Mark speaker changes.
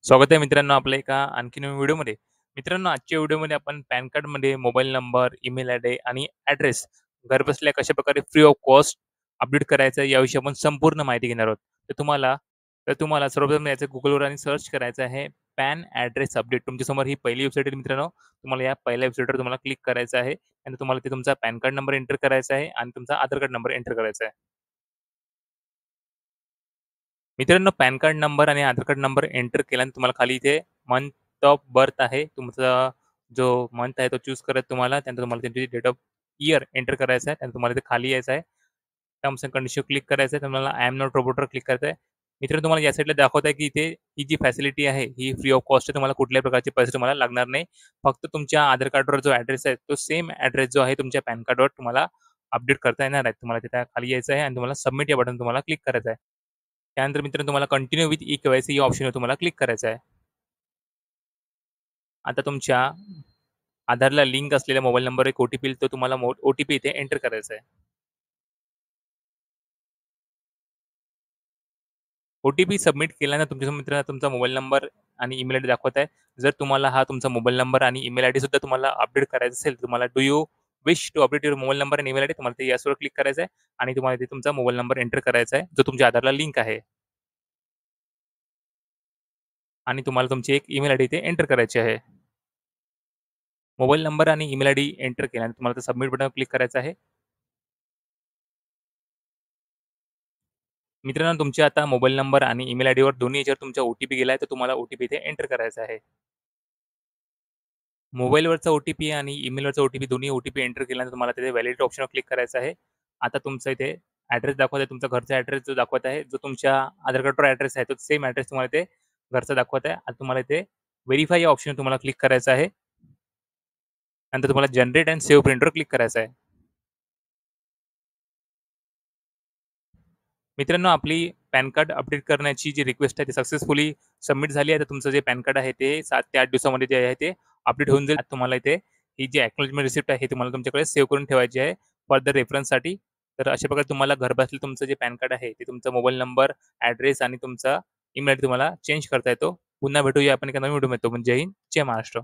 Speaker 1: स्वागत आहे मित्रांनो आपल्या एका आणखी नवीन व्हिडिओमध्ये. मित्रांनो आजच्या व्हिडिओमध्ये आपण पॅन कार्डमध्ये मोबाईल नंबर, ईमेल आयडी आणि ॲड्रेस घरबसल्या कशाप्रकारे फ्री ऑफ कॉस्ट अपडेट करायचं याविषयी आपण संपूर्ण माहिती घेणार आहोत. तर तुम्हाला सर्वप्रथम याचं Googleवर आणि सर्च करायचं आहे पॅन ॲड्रेस अपडेट. तुमच्यासमोर ही पहिली वेबसाईट आहे मित्रांनो. तुम्हाला या पहिल्या वेबसाईटवर तुम्हाला क्लिक करायचं आहे आणि तुम्हाला ते तुमचा पॅन कार्ड नंबर एंटर करायचा आहे आणि तुमचा आधार कार्ड नंबर एंटर करायचा आहे. मित्रांनो पॅन कार्ड नंबर आणि आधार कार्ड नंबर एंटर केल्यानंतर तुम्हाला खाली इथे मंथ ऑफ बर्थ आहे. तुमचा जो मंथ आहे तो चूज करत तुम्हाला. त्यानंतर तुम्हाला त्यांची डेट ऑफ इयर एंटर करायचा आहे. त्यानंतर तुम्हाला इथे खाली यायचं आहे. टर्म्स अँड कंडिशन क्लिक करायचं आहे. तुम्हाला आय एम नॉट रोबोटवर क्लिक करायचं आहे. मित्रांनो तुम्हाला या साईडला दाखवत आहे, की इथे ही जी फॅसिलिटी आहे ही फ्री ऑफ कॉस्ट आहे. तुम्हाला कुठल्याही प्रकारचे पैसे तुम्हाला लागणार नाही. फक्त तुमच्या आधार कार्डवर जो ॲड्रेस आहे तो सेम ॲड्रेस जो आहे तुमच्या पॅन कार्डवर तुम्हाला अपडेट करता येणार आहे. तुम्हाला तिथे खाली यायचं आहे आणि तुम्हाला सबमिट या बटन तुम्हाला क्लिक करायचं आहे. त्यानंतर मित्रांनो तुम्हाला कंटिन्यू विथ ई-के-वाय-सी या ऑप्शनवर तुम्हाला क्लिक करायचं आहे. आता तुमच्या आधारला लिंक असलेल्या मोबाईल नंबरवर एक ओ-टी-पी येईल. तो तुम्हाला ओ-टी-पी इथे एंटर करायचा आहे. ओ-टी-पी सबमिट केल्यानंतर तुमच्या मित्रांनो तुमचा मोबाईल नंबर आणि ईमेल आयडी दाखवत आहे. जर तुम्हाला हा तुमचा मोबाईल नंबर आणि ईमेल आयडी सुद्धा तुम्हाला अपडेट करायचा असेल, तुम्हाला do you wish to update your mobile number आणि ईमेल आयडी तुम्हाला ते येसवर क्लिक करायचं आहे आणि तुम्हाला इथे तुमचा मोबाईल नंबर एंटर करायचा आहे, जो तुमच्या आधारला लिंक आहे आणि तुम्हाला तुमची एक ईमेल आयडी इथे एंटर करायची आहे. मोबाईल नंबर आणि ईमेल आयडी एंटर केल्यानंतर तुम्हाला सबमिट बटनवर क्लिक करायचं आहे. मित्रांनो तुमच्या आता मोबाईल नंबर आणि ईमेल आयडीवर दोन्ही याच्यावर तुमचा ओ-टी-पी गेला आहे, तर तुम्हाला ओ-टी-पी इथे एंटर करायचा आहे. मोबाईलवरचा ओ-टी-पी आणि ईमेलवरचा ओ-टी-पी दोन्ही ओ-टी-पी एंटर केल्यानंतर तुम्हाला तिथे व्हॅलिडेट ऑप्शनवर क्लिक करायचं आहे. आता तुमचा इथे ॲड्रेस दाखवत आहे, तुमचा घरचा ॲड्रेस जो दाखवत आहे, जो तुमच्या आधार कार्डवर ॲड्रेस आहे, तो सेम ॲड्रेस तुम्हाला इथे घरचा दाखवत आहे. आता तुम्हाला इथे व्हेरिफाय या ऑप्शनवर तुम्हाला क्लिक करायचं आहे. नंतर तुम्हाला जनरेट अँड सेव्ह प्रिंटवर क्लिक करायचं आहे. मित्रांनो, आपली पॅन कार्ड अपडेट करण्याची जी रिक्वेस्ट आहे, ती सक्सेसफुली सबमिट झाली आहे. तर तुमचं जे पॅन कार्ड आहे, ते 7 ते 8 दिवसामध्ये जे आहे ते अपडेट होऊन जाईल. आता तुम्हाला इथे ही जी एक्नॉलेजमेंट रिसिप्ट आहे, हे तुम्हाला तुमच्याकडे सेव्ह करून ठेवायची आहे फर्दर रेफरन्ससाठी. तर अशा प्रकारे तुम्हाला घरबसल्या तुमचं जे पॅन कार्ड आहे, ते तुमचा मोबाईल नंबर, ॲड्रेस आणि तुमचा ईमेल तुम्हाला चेंज करता येतो. पुन्हा भेटूया आपण एका नवीन व्हिडिओमध्ये. तोपर्यंत जय हिंद, जय महाराष्ट्र.